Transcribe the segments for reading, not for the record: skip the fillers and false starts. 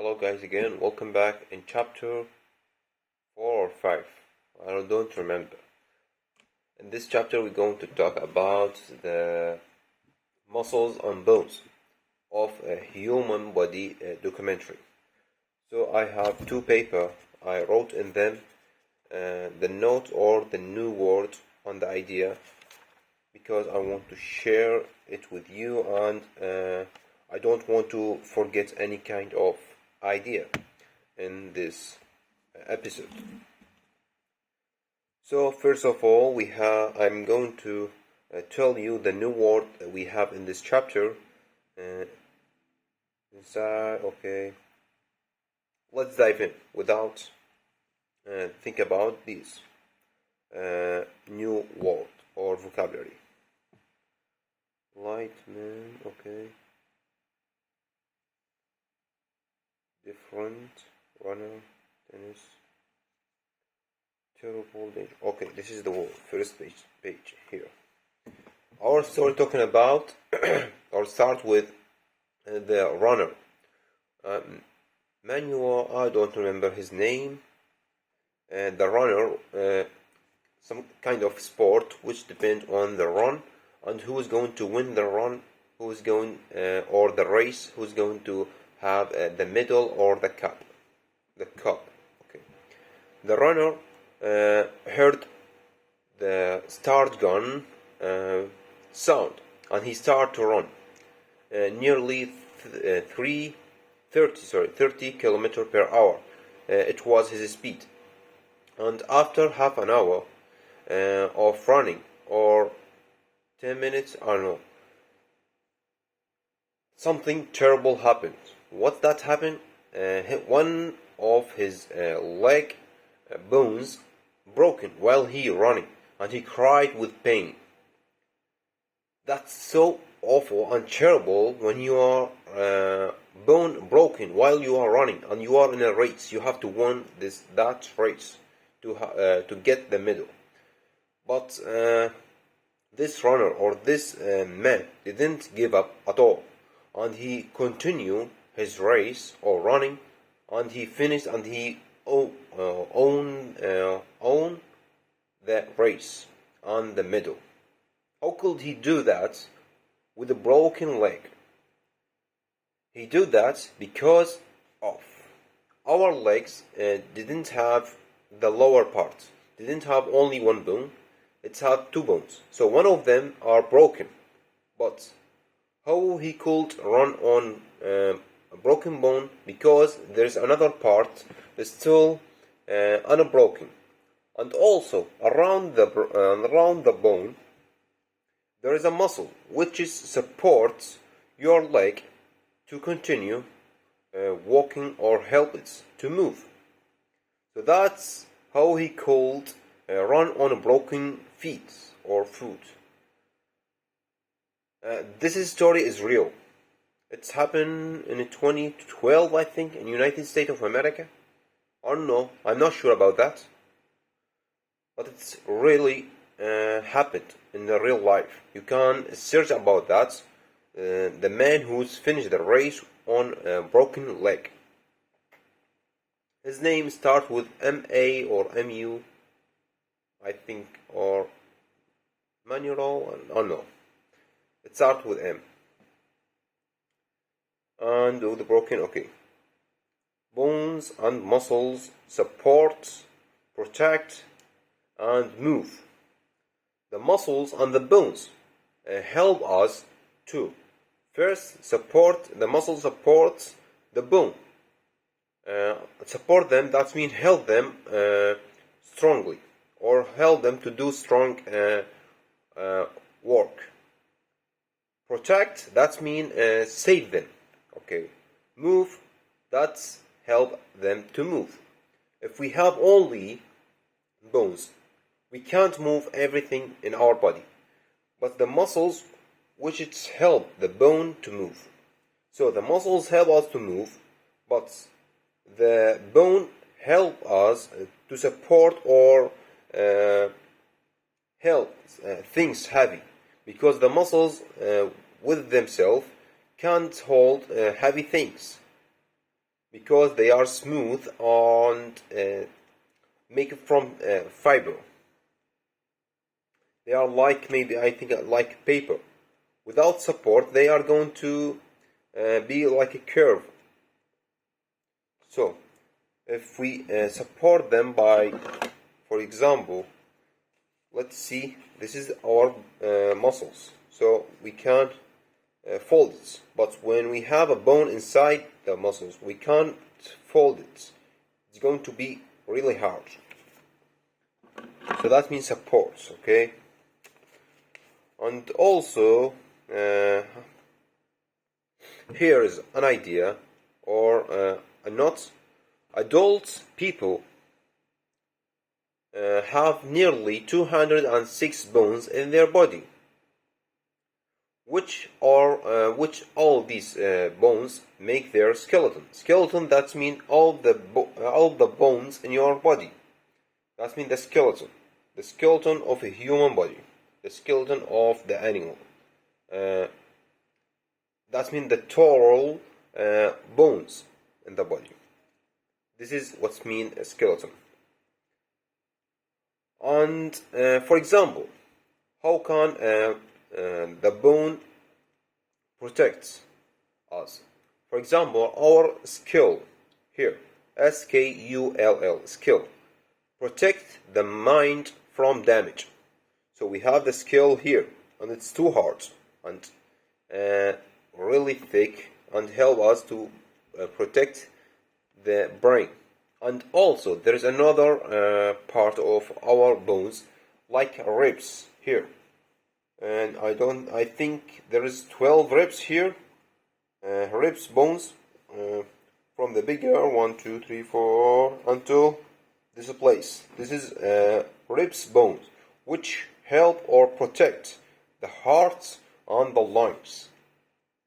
Hello guys again, welcome back in chapter 4 or 5, I don't remember. In this chapter we're going to talk about the muscles and bones of a human body documentary. So I have two papers, I wrote in them the note or the new word on the idea because I want to share it with you and I don't want to forget any kind of idea in this episode. So first of all, I'm going to tell you the new word that we have in this chapter. Okay, let's dive in without think about this new word or vocabulary. Lightman, okay. Different, runner, tennis, terrible, danger. Okay, this is the word, first page here. Our story talking about, or start with the runner. Manuel, I don't remember his name. The runner, some kind of sport which depends on the run and who is going to win the run, who is going, or the race, who's going to have the medal or the cup. Okay. The runner heard the start gun sound and he started to run nearly 30 kilometers per hour. It was his speed. And after half an hour of running, or 10 minutes, I don't know, something terrible happened. What that happened? One of his leg bones broken while he running, and he cried with pain. That's so awful and terrible when you are bone broken while you are running and you are in a race. You have to win that race to get the medal. But this runner or this man didn't give up at all, and he continued his race or running, and he finished and he owned the race and the medal. How could he do that with a broken leg? He did that because of our legs didn't have the lower part, didn't have only one bone, it had two bones. So one of them are broken, but how he could run on a broken bone? Because there's another part that's still unbroken, and also around the bone there is a muscle which supports your leg to continue walking or help it to move. So that's how he could run on a broken feet or foot. This story is real. It's happened in 2012, I think, in United States of America. I don't know. I'm not sure about that. But it's really happened in the real life. You can search about that. The man who's finished the race on a broken leg. His name starts with M-A or M-U, I think, or Manuel, I don't know. It starts with M. And with the broken, okay. Bones and muscles support, protect, and move. The muscles and the bones help us to first support. The muscle supports the bone. Support them, that means help them strongly, or help them to do strong work. Protect, that means save them. Okay. Move, that's help them to move. If we have only bones, we can't move everything in our body. But the muscles, which it's help the bone to move. So the muscles help us to move, but the bone help us to support or help things heavy, because the muscles with themselves can't hold heavy things. because they are smooth and made from fiber. They are like, maybe I think, like paper. Without support, they are going to be like a curve. So if we support them by, for example, let's see, this is our muscles, so we can't fold it. But when we have a bone inside the muscles, we can't fold it. It's going to be really hard. So that means supports, okay? And also, here is an idea or a note. Adult people have nearly 206 bones in their body, which all these bones make their skeleton. Skeleton, that means all the bones in your body. That means the skeleton of a human body, the skeleton of the animal. That means the total bones in the body. This is what means a skeleton. And for example, how can the bone protect us? For example, our skull here, skull, skull, protect the mind from damage. So we have the skull here, and it's too hard and really thick, and help us to protect the brain. And also there is another part of our bones, like ribs here, and I think there is 12 ribs here, ribs bones, from the bigger 1, 2, 3, 4 until this place. This is ribs bones, which help or protect the heart and the lungs,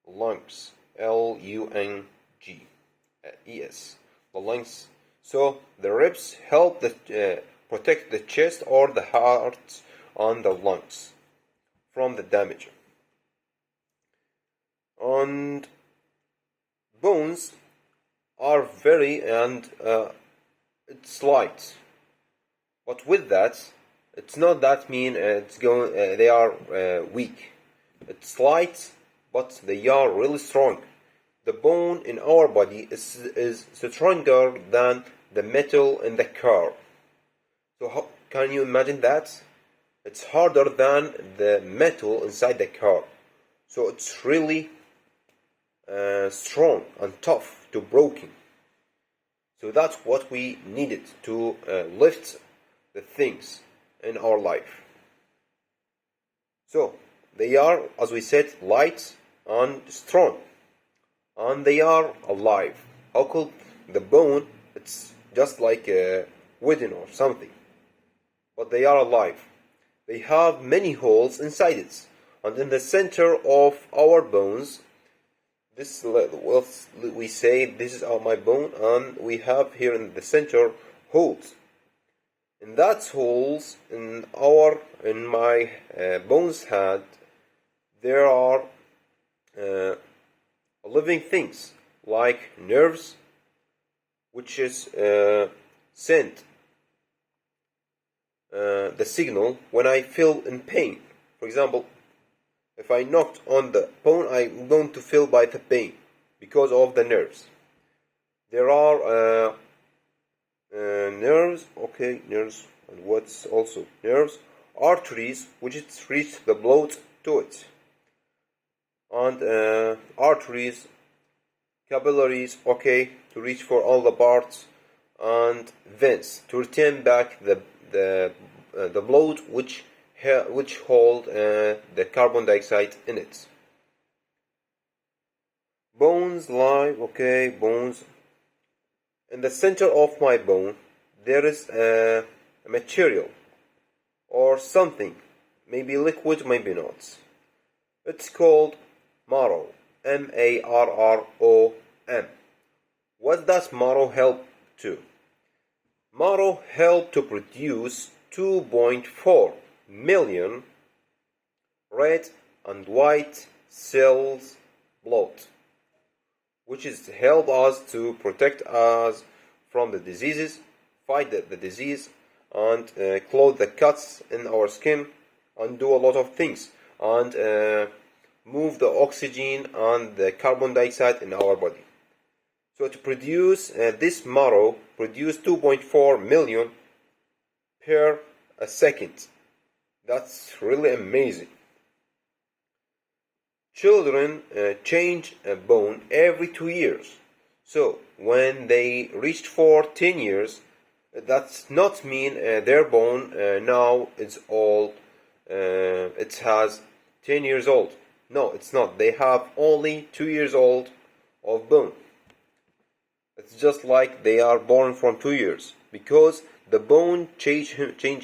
lungs, lunges, the lungs. So the ribs help protect the chest or the heart and the lungs from the damage. And bones are very, and it's light, but with that, it's not that mean they are weak. It's light, but they are really strong. The bone in our body is stronger than the metal in the car. So how can you imagine that? It's harder than the metal inside the car. So it's really strong and tough to broken. So that's what we needed to lift the things in our life. So they are, as we said, light and strong, and they are alive. How could the bone, it's just like a wooden or something, but they are alive. They have many holes inside it, and in the center of our bones, this, well, we say this is my bone, and we have here in the center holes. In that holes in my bones head, there are living things like nerves, which is send the signal when I feel in pain. For example, if I knocked on the bone, I'm going to feel by the pain because of the nerves. There are nerves, okay, nerves, and what's also nerves? Arteries, which reach the blood to it, and arteries, capillaries, okay, to reach for all the parts, and veins to return back the blood which hold the carbon dioxide in it. Bones live, okay, bones. In the center of my bone, there is a material or something, maybe liquid, maybe not. It's called marrow, M-A-R-R-O-M. What does marrow help to? Marrow help to produce 2.4 million red and white cells blood, which is help us to protect us from the diseases, fight the disease, and clothe the cuts in our skin, and do a lot of things, and move the oxygen and the carbon dioxide in our body. So to produce this marrow produce 2.4 million per a second. That's really amazing. Children change a bone every 2 years. So when they reached for 10 years, that's not mean their bone now is old. It has 10 years old. No, it's not. They have only 2 years old of bone. It's just like they are born from 2 years, because the bone change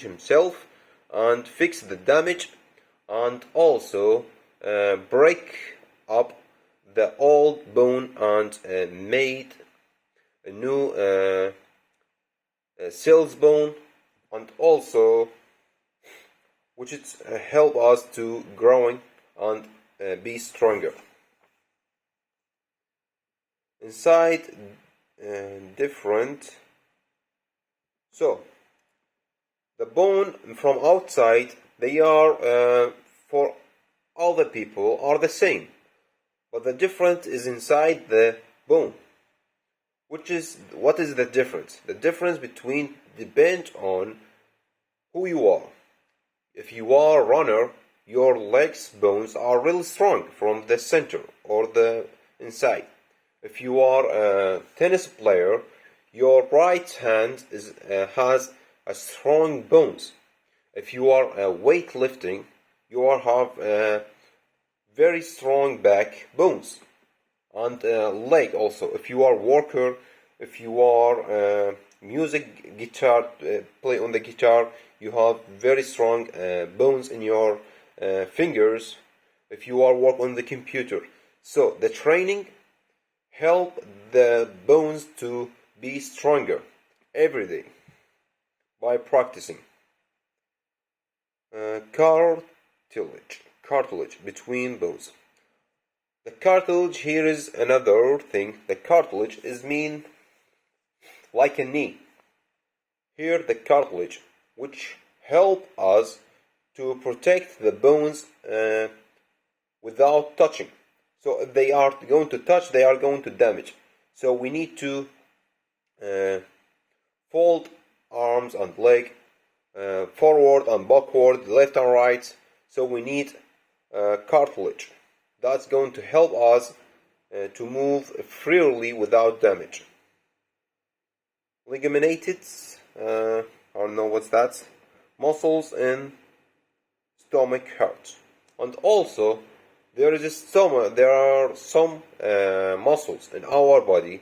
himself and fix the damage, and also break up the old bone and made a new cells bone, and also which it help us to growing and be stronger. Inside different. So the bone from outside, they are for all the people are the same, but the difference is inside the bone. What is the difference? The difference between depends on who you are. If you are a runner, your legs bones are really strong from the center or the inside. If you are a tennis player, your right hand has a strong bones. If you are weightlifting, you have very strong back bones and leg also. If you are worker, if you are music guitar play on the guitar, you have very strong bones in your fingers. If you are work on the computer, so the training help the bones to be stronger every day by practicing. Cartilage between bones. The cartilage, here is another thing. The cartilage is mean like a knee. Here the cartilage, which help us to protect the bones without touching. So if they are going to touch, they are going to damage. So we need to fold arms and leg, forward and backward, left and right. So we need cartilage. That's going to help us to move freely without damage. Ligaminated, I don't know what's that. Muscles in stomach hurt. And also there are some muscles in our body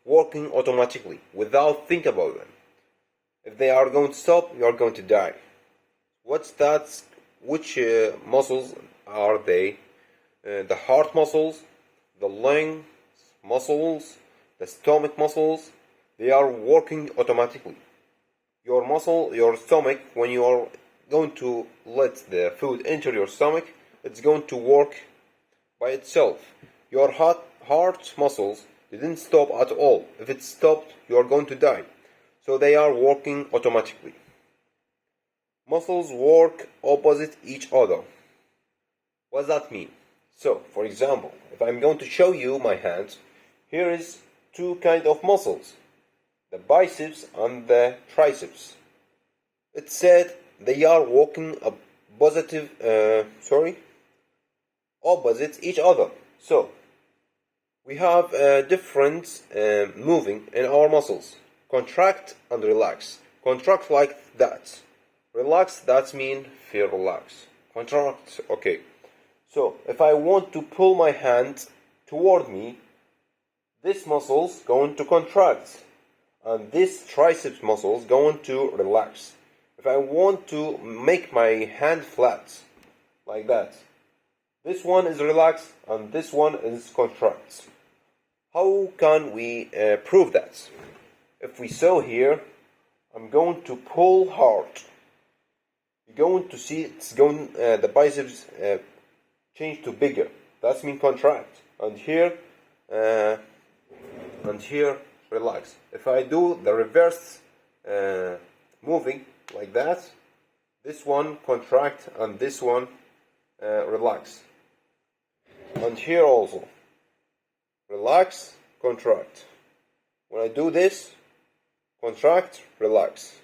working automatically without think about them. If they are going to stop, you are going to die. What's that? Which muscles are they? The heart muscles, the lung muscles, the stomach muscles. They are working automatically. Your stomach, when you are going to let the food enter your stomach, it's going to work by itself. Your heart muscles didn't stop at all. If it stopped, you are going to die. So they are working automatically. Muscles work opposite each other. What does that mean? So, for example, if I'm going to show you my hands, here is two kind of muscles, the biceps and the triceps. It said they are working opposite each other. So we have different moving in our muscles. Contract and relax. Contract like that. Relax, that means feel relax. Contract, okay. So if I want to pull my hand toward me, this muscle's going to contract, and this triceps muscle's going to relax. If I want to make my hand flat, like that, this one is relaxed and this one is contract. How can we prove that? If we saw here, I'm going to pull hard. You're going to see the biceps change to bigger. That's mean contract. And here and here relax. If I do the reverse moving like that, this one contract and this one relax. And here also relax, contract. When I do this, contract, relax.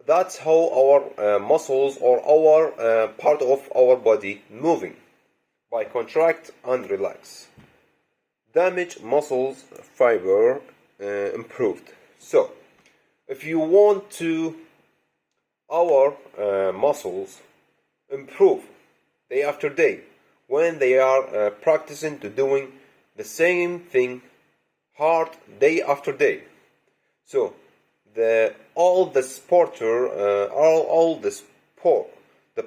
That's how our muscles or our part of our body moving, by contract and relax. Damaged muscles fiber improved. So if you want to our muscles improve day after day, when they are practicing to doing the same thing hard day after day. So all the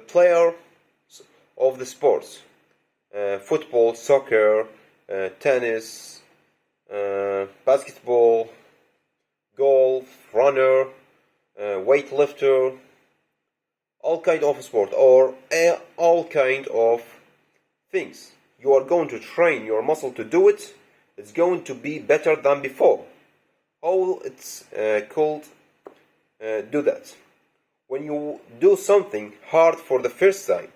players of the sports, football, soccer, tennis, basketball, golf, runner, weightlifter, all kind of sport or all kind of things. You are going to train your muscle to do it. It's going to be better than before. How it's called do that? When you do something hard for the first time,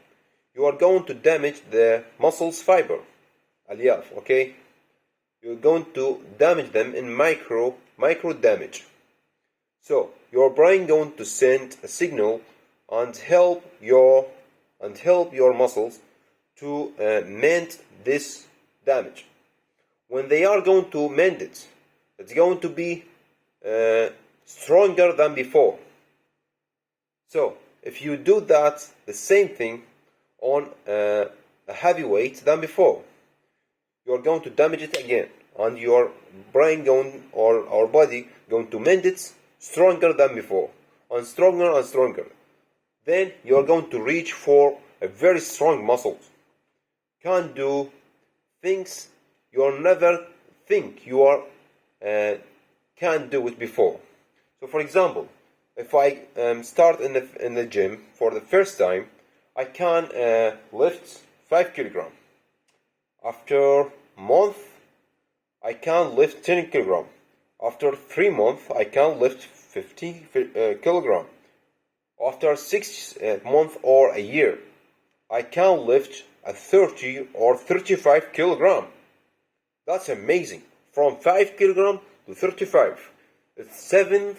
you are going to damage the muscles fiber, alyaf, okay? You're going to damage them in micro damage. So your brain going to send a signal and help your muscles to mend this damage. When they are going to mend it, it's going to be stronger than before. So if you do that, the same thing on a heavy weight than before, you're going to damage it again, and your brain or our body going to mend it stronger than before, and stronger. Then you're going to reach for a very strong muscles. Can do things you never think you are can do it before. So for example, if I start in the gym for the first time, I can lift 5 kilograms. After a month, I can lift 10 kilograms. After 3 months, I can lift 50 kilograms. After 6 months or a year, I can lift a 30 or 35 kilogram. That's amazing. From 5 kilogram to 35. It's 7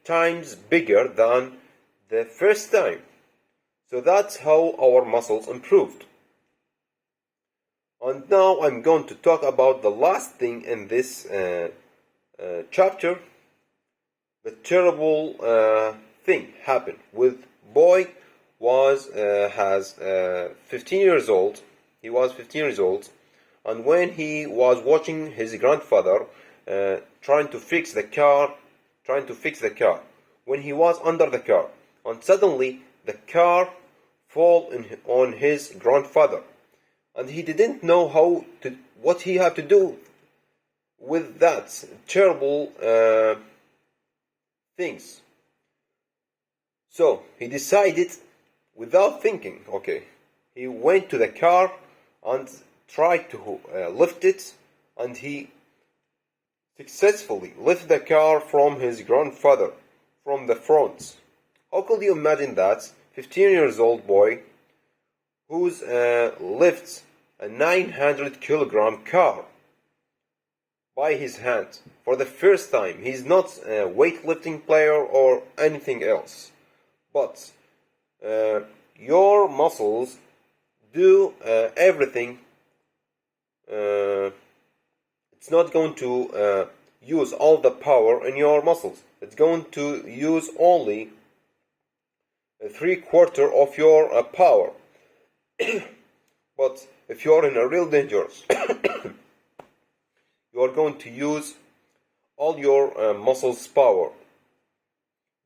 times bigger than the first time. So that's how our muscles improved. And now I'm going to talk about the last thing in this chapter. The terrible thing happened with boy has 15 years old. He was 15 years old, and when he was watching his grandfather trying to fix the car, when he was under the car, and suddenly the car fall on his grandfather, and he didn't know what he had to do with that terrible things. So he decided, without thinking, he went to the car and tried to lift it, and he successfully lifted the car from his grandfather, from the front. How could you imagine that? 15 years old boy who's lifts a 900 kilogram car by his hand for the first time. He's not a weightlifting player or anything else, but your muscles do everything. It's not going to use all the power in your muscles. It's going to use only 3/4 of your power. But if you are in a real dangerous, you are going to use all your muscles power.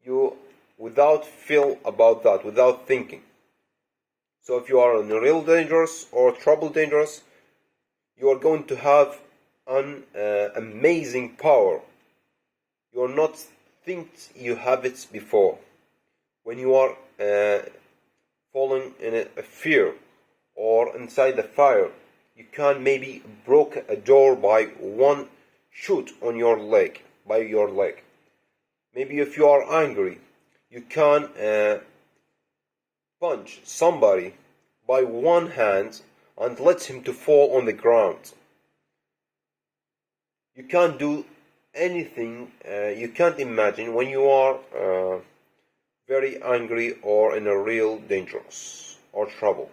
You without feel about that, without thinking. So if you are in a real dangerous or trouble dangerous, you are going to have an amazing power. You are not think you have it before. When you are falling in a fear or inside the fire, You can maybe broke a door by one shoot on your leg, by your leg. Maybe if you are angry, you can punch somebody by one hand and let him to fall on the ground. You can't do anything you can't imagine when you are very angry or in a real dangerous or trouble.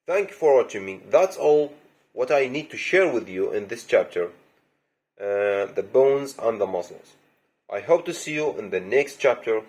Thank you for watching me. That's all what I need to share with you in this chapter, the bones and the muscles. I hope to see you in the next chapter.